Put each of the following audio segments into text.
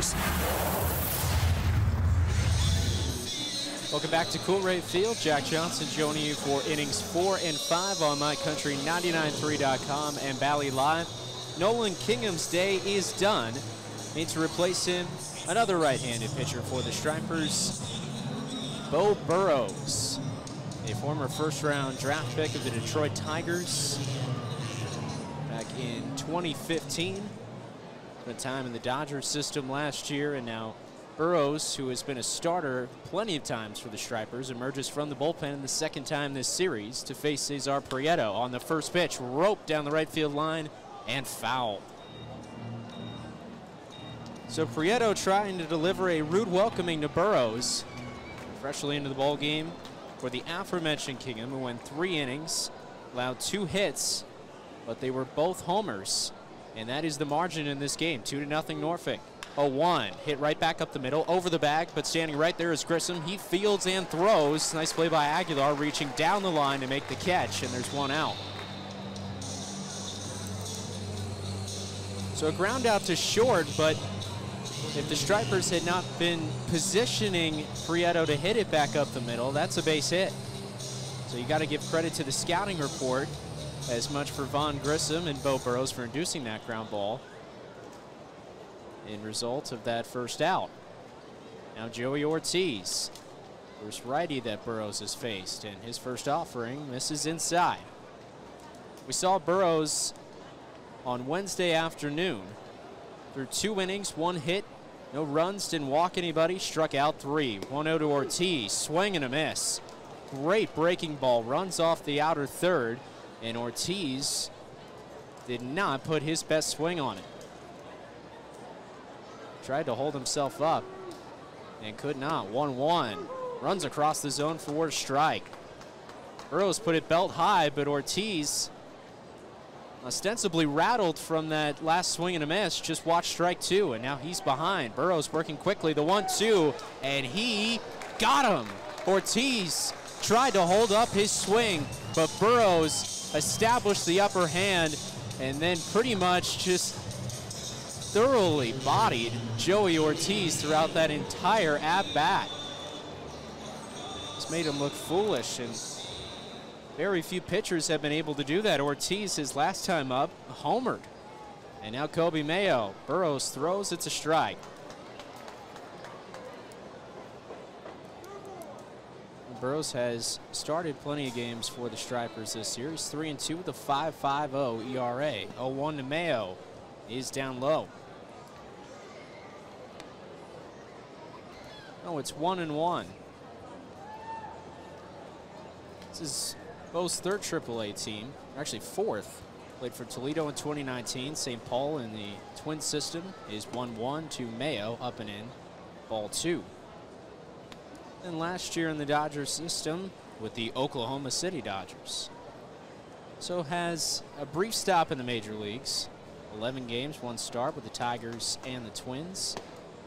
Stripers. Welcome back to Coolray Field. Jack Johnson joining you for innings 4 and 5 on MyCountry993.com and Bally Live. Nolan Kingham's day is done. Need to replace him. Another right-handed pitcher for the Stripers, Beau Burrows, a former first-round draft pick of the Detroit Tigers back in 2015. Spent time in the Dodgers system last year, and now Burrows, who has been a starter plenty of times for the Stripers, emerges from the bullpen the second time this series to face Cesar Prieto on the first pitch. Roped down the right field line and foul. So Prieto trying to deliver a rude welcoming to Burrows, freshly into the ball game for the aforementioned Kingham, who went 3 innings, allowed 2 hits, but they were both homers, and that is the margin in this game. 2-0 Norfolk. 0-1, hit right back up the middle, over the bag, but standing right there is Grissom. He fields and throws. Nice play by Aguilar, reaching down the line to make the catch, and there's 1 out. So a ground out to short, but if the Stripers had not been positioning Prieto to hit it back up the middle, that's a base hit. So you got to give credit to the scouting report, as much for Vaughn Grissom and Beau Burrows for inducing that ground ball in result of that first out. Now Joey Ortiz, first righty that Burrows has faced, and his first offering misses inside. We saw Burrows on Wednesday afternoon through 2 innings, 1 hit, no runs, didn't walk anybody, struck out 3. 1-0 to Ortiz, swing and a miss. Great breaking ball, runs off the outer third, and Ortiz did not put his best swing on it. Tried to hold himself up and could not. 1-1. Runs across the zone for a strike. Burrows put it belt high, but Ortiz, ostensibly rattled from that last swing and a miss, just watched strike 2, and now he's behind. Burrows working quickly, the 1-2, and he got him. Ortiz tried to hold up his swing, but Burrows established the upper hand and then pretty much just thoroughly bodied Joey Ortiz throughout that entire at-bat. It's made him look foolish, and very few pitchers have been able to do that. Ortiz, his last time up, homered. And now Kobe Mayo. Burrows throws, it's a strike. Burrows has started plenty of games for the Stripers this year. He's 3-2 with a 5.50 ERA. 0-1 to Mayo. He's down low. Oh, it's 1-1. This is Beau's 3rd AAA team, actually 4th. Played for Toledo in 2019. St. Paul in the Twin system is 1-1 to Mayo, up and in, ball 2. And last year in the Dodgers system with the Oklahoma City Dodgers. So has a brief stop in the major leagues. 11 games, 1 start with the Tigers and the Twins.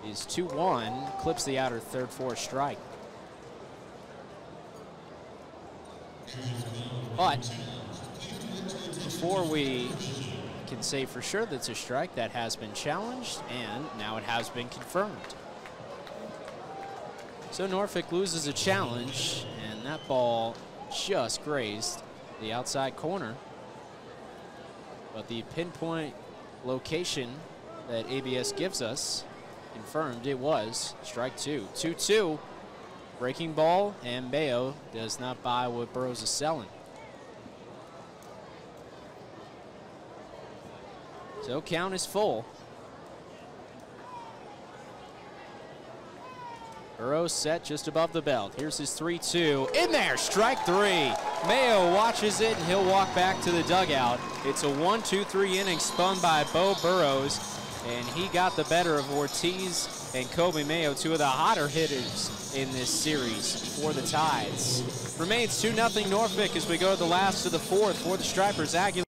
Is 2-1, clips the outer third for a strike. But before we can say for sure that's a strike, that has been challenged, and now it has been confirmed. So Norfolk loses a challenge, and that ball just grazed the outside corner. But the pinpoint location that ABS gives us confirmed it was strike 2. 2-2. Breaking ball, and Mayo does not buy what Burrows is selling. So count is full. Burrows set just above the belt. Here's his 3-2. In there, strike 3. Mayo watches it, and he'll walk back to the dugout. It's a 1-2-3 inning spun by Beau Burrows, and he got the better of Ortiz and Kobe Mayo, 2 of the hotter hitters in this series for the Tides. Remains 2-0 Norfolk as we go to the last of the 4th for the Stripers. Aguilar,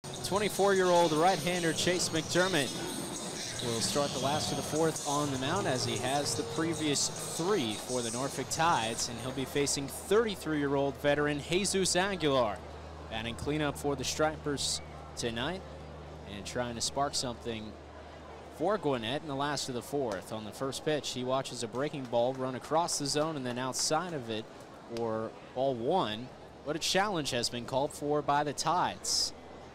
24-year-old right-hander Chase McDermott will start the last of the 4th on the mound, as he has the previous 3 for the Norfolk Tides, and he'll be facing 33-year-old veteran Jesus Aguilar. Batting cleanup for the Stripers tonight and trying to spark something for Gwinnett in the last of the fourth. On the first pitch, he watches a breaking ball run across the zone and then outside of it for ball one. But a challenge has been called for by the Tides.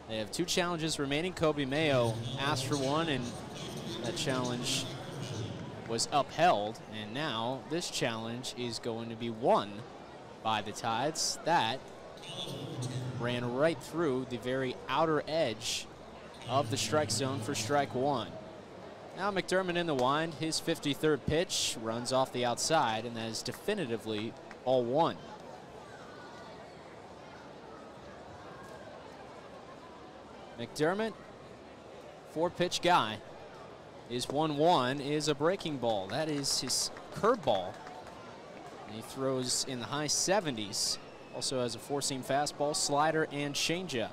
They have 2 challenges remaining. Kobe Mayo asked for one, and that challenge was upheld. And now this challenge is going to be won by the Tides. That ran right through the very outer edge of the strike zone for strike one. Now McDermott in the wind, his 53rd pitch runs off the outside, and that is definitively ball one. McDermott, 4-pitch guy. His 1-1 is a breaking ball. That is his curveball. And he throws in the high 70s. Also has a 4-seam fastball, slider, and changeup.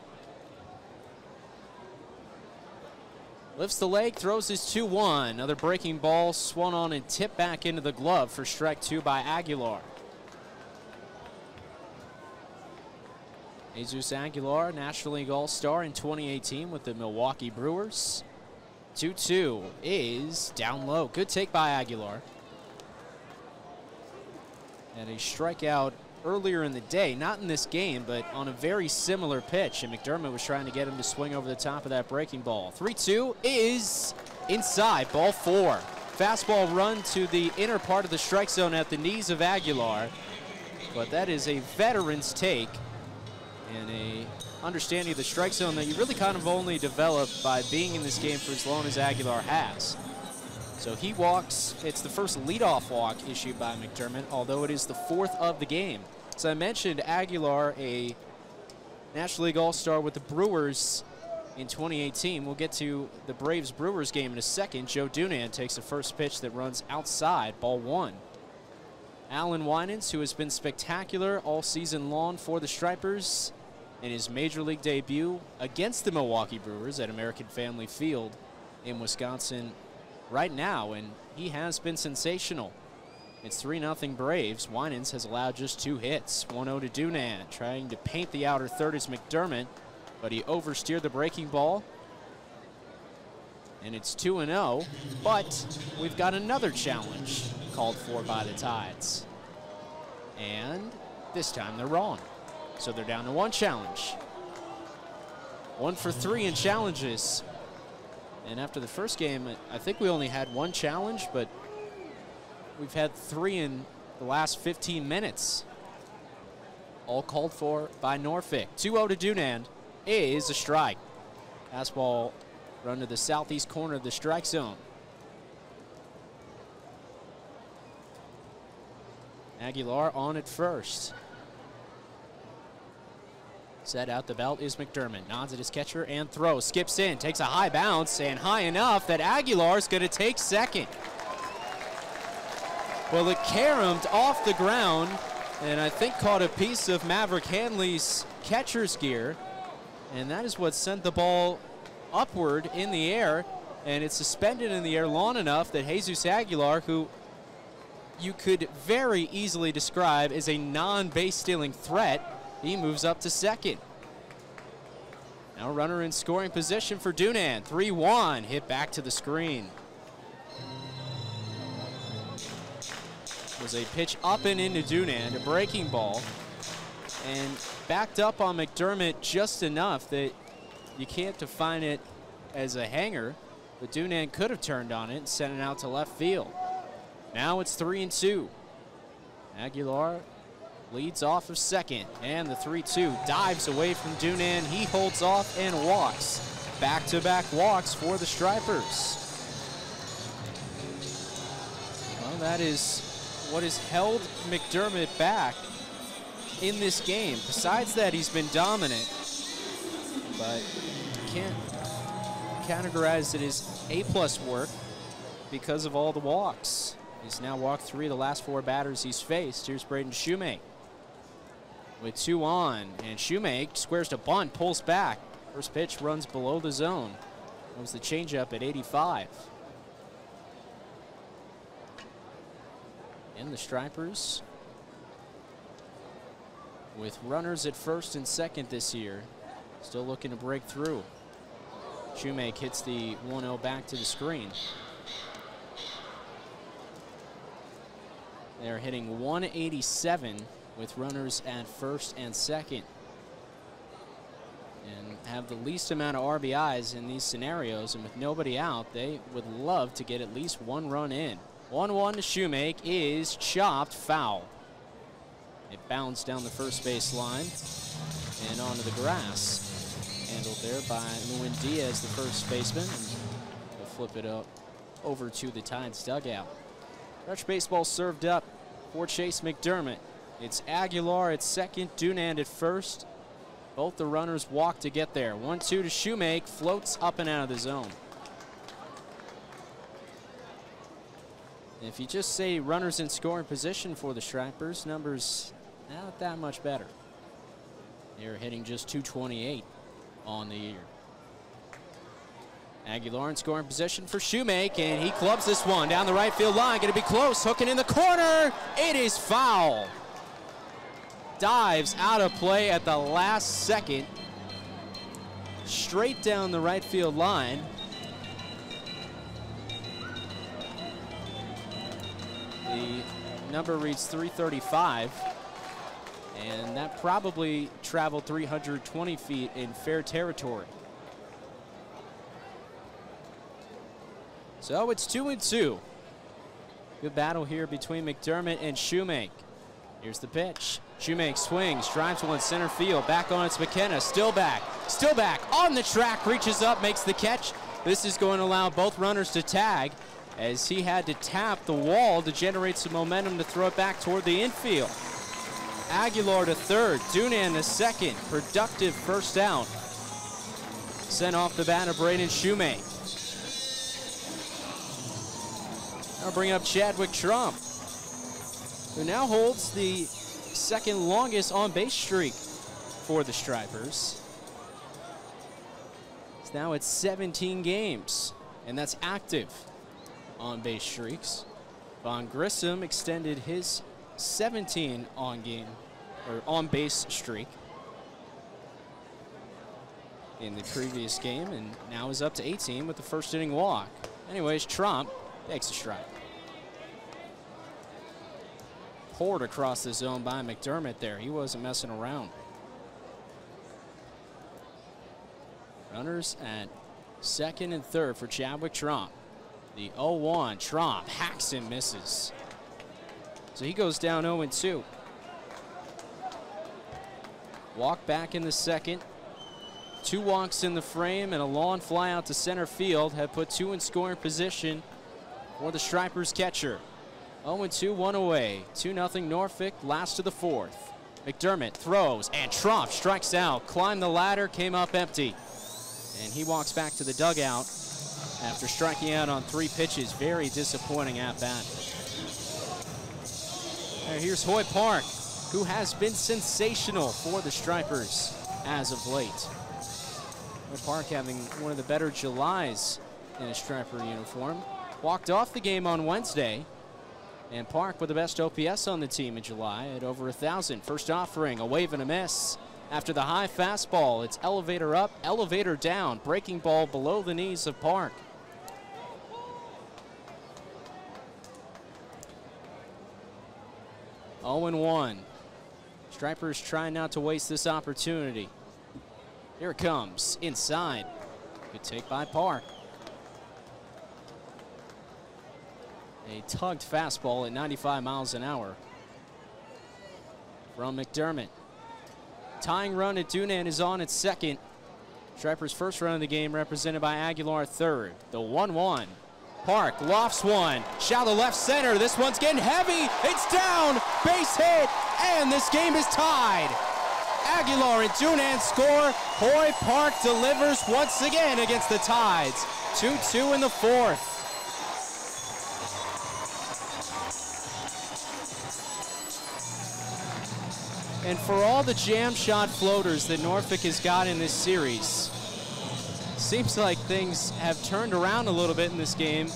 Lifts the leg, throws his 2-1. Another breaking ball swung on and tipped back into the glove for strike 2 by Aguilar. Jesus Aguilar, National League All-Star in 2018 with the Milwaukee Brewers. 2-2 is down low. Good take by Aguilar. And a strikeout earlier in the day, not in this game, but on a very similar pitch. And McDermott was trying to get him to swing over the top of that breaking ball. 3-2 is inside, ball 4. Fastball run to the inner part of the strike zone at the knees of Aguilar. But that is a veteran's take and a understanding of the strike zone that you really kind of only develop by being in this game for as long as Aguilar has. So he walks. It's the first leadoff walk issued by McDermott, although it is the 4th of the game. As I mentioned, Aguilar, a National League All-Star with the Brewers in 2018. We'll get to the Braves-Brewers game in a second. Joe Dunan takes the first pitch that runs outside, ball 1. Alan Winans, who has been spectacular all season long for the Stripers, in his Major League debut against the Milwaukee Brewers at American Family Field in Wisconsin right now, and he has been sensational. It's 3-0 Braves. Winans has allowed just 2 hits. 1-0 to Dunan, trying to paint the outer third as McDermott, but he oversteered the breaking ball. And it's 2-0, but we've got another challenge called for by the Tides. And this time they're wrong. So they're down to 1 challenge. 1 for 3 in challenges. And after the first game, I think we only had 1 challenge, but we've had 3 in the last 15 minutes. All called for by Norfolk. 2-0 to Dunan is a strike. Fastball run to the southeast corner of the strike zone. Aguilar on at first. Set out the belt is McDermott. Nods at his catcher and throws. Skips in, takes a high bounce, and high enough that Aguilar's going to take second. Well, it caromed off the ground, and I think caught a piece of Maverick Hanley's catcher's gear, and that is what sent the ball upward in the air, and it's suspended in the air long enough that Jesus Aguilar, who you could very easily describe as a non-base stealing threat, he moves up to second. Now runner in scoring position for Dunan. 3-1, hit back to the screen. Was a pitch up and into Dunan, a breaking ball, and backed up on McDermott just enough that you can't define it as a hanger, but Dunan could have turned on it and sent it out to left field. Now it's 3-2. Aguilar leads off of second, and the 3-2 dives away from Dunan. He holds off and walks. Back-to-back walks for the Stripers. Well, that is what has held McDermott back in this game. Besides that, he's been dominant, but can't categorize it as A+ work because of all the walks. He's now walked 3 of the last 4 batters he's faced. Here's Braden Shoemake with 2 on, and Shoemake squares to bunt, pulls back. First pitch runs below the zone. That was the changeup at 85. And the Stripers, with runners at first and second this year, still looking to break through. Shoemake hits the 1-0 back to the screen. They're hitting 187 with runners at first and second, and have the least amount of RBIs in these scenarios. And with nobody out, they would love to get at least one run in. 1-1 to Shoemake is chopped foul. It bounced down the first base line and onto the grass. Handled there by Lewin Diaz, the first baseman. And we'll flip it up over to the Tides dugout. Fresh baseball served up for Chase McDermott. It's Aguilar at second, Dunand at first. Both the runners walk to get there. 1-2 to Shoemake, floats up and out of the zone. If you just say runners in scoring position for the Stripers, numbers not that much better. They're hitting just .228 on the year. Aguilar in scoring position for Shoemake, and he clubs this one down the right field line. Going to be close, hooking in the corner. It is foul. Dives out of play at the last second. Straight down the right field line. The number reads 335, and that probably traveled 320 feet in fair territory. So it's 2-2. Good battle here between McDermott and Shoemake. Here's the pitch. Shoemake swings, drives one center field. Back on it's McKenna. Still back on the track. Reaches up, makes the catch. This is going to allow both runners to tag, as he had to tap the wall to generate some momentum to throw it back toward the infield. Aguilar to third, Dunand to second. Productive first out. Sent off the bat of Braden Shoemake. I'll bring up Chadwick Trump, who now holds the second longest on-base streak for the Stripers. It's now at 17 games, and that's active on-base streaks. Von Grissom extended his 17 on-base streak in the previous game, and now is up to 18 with the first inning walk. Anyways, Trump takes a strike. Poured across the zone by McDermott there. He wasn't messing around. Runners at second and third for Chadwick Trump. The 0-1, Trump hacks and misses. So he goes down 0-2. Walk back in the second. 2 walks in the frame and a lawn fly out to center field have put 2 in scoring position for the Stripers catcher. 0-2, 1 away. 2-0 Norfolk, last of the fourth. McDermott throws, and Trump strikes out. Climbed the ladder, came up empty. And he walks back to the dugout after striking out on 3 pitches. Very disappointing at bat. Here's Hoy Park, who has been sensational for the Stripers as of late. Hoy Park having one of the better Julys in a Striper uniform. Walked off the game on Wednesday, and Park with the best OPS on the team in July at over 1,000. First offering, a wave and a miss. After the high fastball, it's elevator up, elevator down. Breaking ball below the knees of Park. Oh and 1. Stripers trying not to waste this opportunity. Here it comes, inside. Good take by Park. A tugged fastball at 95 miles an hour from McDermott. Tying run at Dunand is on at second. Stripers' first run of the game represented by Aguilar third. The 1-1. Park lofts one. Shallow left center. This one's getting heavy. It's down. Base hit. And this game is tied. Aguilar and Dunand score. Hoy Park delivers once again against the Tides. 2-2 in the fourth. And for all the jam shot floaters that Norfolk has got in this series, seems like things have turned around a little bit in this game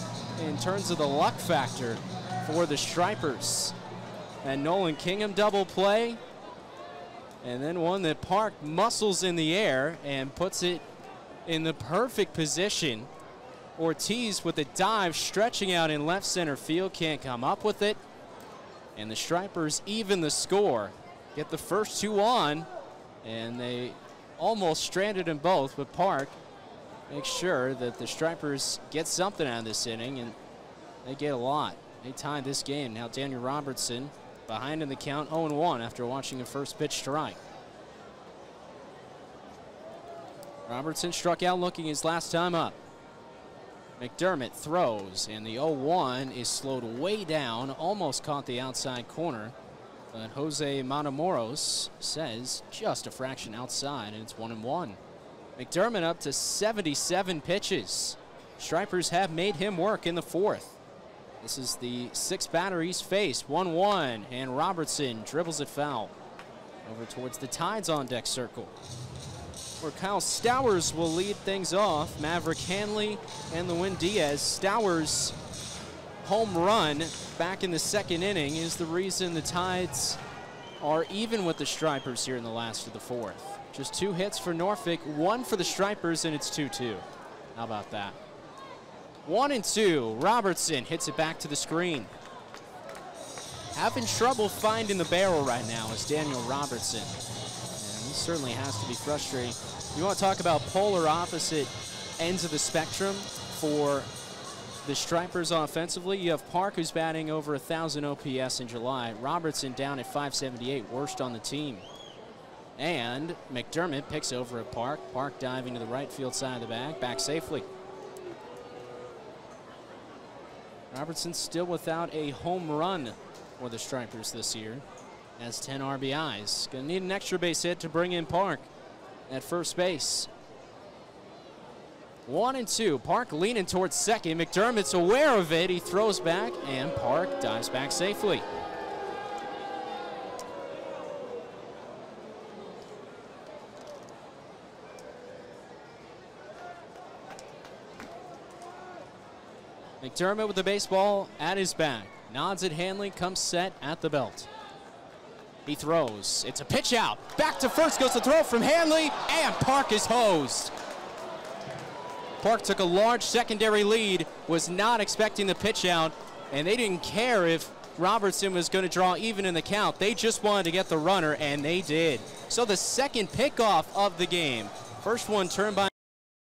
in terms of the luck factor for the Stripers. And Nolan Kingham double play, and then one that Park muscles in the air and puts it in the perfect position. Ortiz with a dive stretching out in left center field, can't come up with it. And the Stripers even the score, get the first two on, and they almost stranded them both, but Park makes sure that the Stripers get something out of this inning, and they get a lot. They tied this game. Now Daniel Robertson behind in the count, 0-1 after watching a first pitch strike. Robertson struck out looking his last time up. McDermott throws, and the 0-1 is slowed way down, almost caught the outside corner, but Jose Matamoros says just a fraction outside, and it's 1-1. McDermott up to 77 pitches. Stripers have made him work in the fourth. This is the sixth batter he's faced. 1-1, and Robertson dribbles it foul over towards the Tide's on deck circle, where Kyle Stowers will lead things off. Maverick Hanley and Lewin Diaz. Stowers' home run back in the second inning is the reason the Tides are even with the Stripers here in the last of the fourth. Just 2 hits for Norfolk, 1 for the Stripers, and it's 2-2. How about that? 1-2. Robertson hits it back to the screen. Having trouble finding the barrel right now is Daniel Robertson. And he certainly has to be frustrating. You want to talk about polar opposite ends of the spectrum for the Stripers offensively. You have Park, who's batting over 1,000 OPS in July. Robertson down at 578, worst on the team. And McDermott picks over at Park. Park diving to the right field side of the bag, back safely. Robertson still without a home run for the Stripers this year. Has 10 RBIs. Gonna need an extra base hit to bring in Park at first base. 1-2. Park leaning towards second. McDermott's aware of it. He throws back, and Park dives back safely. McDermott with the baseball at his back. Nods at Hanley, comes set at the belt. He throws. It's a pitch out. Back to first goes the throw from Hanley, and Park is hosed. Park took a large secondary lead, was not expecting the pitch out, and they didn't care if Robertson was going to draw even in the count. They just wanted to get the runner, and they did. So the second pickoff of the game. First one turned by